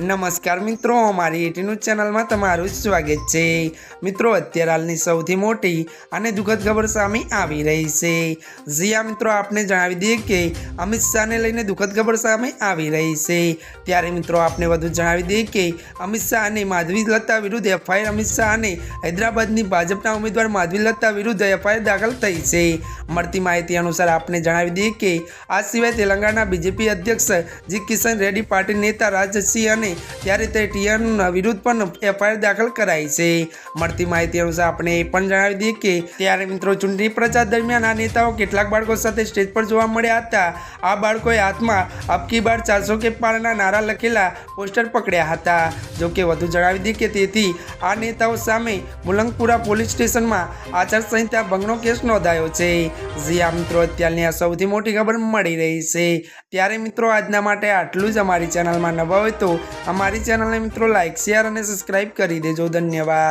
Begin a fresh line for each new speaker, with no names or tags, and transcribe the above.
नमस्कार मित्रों, अमारी एटी न्यूज चैनल में तमारुं स्वागत है। मित्रों, अत्यारे हालनी सौथी मोटी अने दुखद खबर सामे आवी रही है। जिया मित्रों, आपने जणावी दीए कि अमित शाह ने लईने दुखद खबर सामे आवी रही है। त्यारे मित्रों, आपने वधु जणावी दीए कि अमित शाह ने माधवी लता विरुद्ध एफआईआर अमित शाह ने हैदराबादनी भाजपना उम्मीदवार माधवी लता विरुद्ध एफआईआर दाखल थई छे। मळती माहिती अनुसार आपने जणावी दीए कि आ सिवाय तेलंगाणा बीजेपी अध्यक्ष जी किशन रेड्डी पार्टी नेता राजसिंह अने त्यारे ते टीएन विरुद्ध पण एफआईआर दाखल कराई छे। मळती माहिती अनुसार આપણે એ પણ જણાવી દઈએ કે ત્યારે મિત્રો ચૂંટણી પ્રચાર દરમિયાન આ નેતાઓ કેટલાક બાળકો સાથે સ્ટેજ પર જોવા મળ્યા હતા। આ બાળકોએ હાથમાં અબકી બાર 400 કે પારના નારા લખેલા પોસ્ટર પકડ્યા હતા। જો કે વધુ જણાવી દઈએ કે તેથી આ નેતાઓ સામે મુલંગપુરા પોલીસ સ્ટેશનમાં આચારસંહિતા ભંગનો કેસ નોંધાયો છે। જી આ મિત્રો, અત્યારની આ સૌથી મોટી ખબર મળી રહી છે। ત્યારે મિત્રો, આજના માટે આટલું જ। અમારી ચેનલમાં નવા હોય તો અમારી ચેનલને મિત્રો લાઈક, શેર અને સબસ્ક્રાઇબ કરી દેજો। ધન્યવાદ।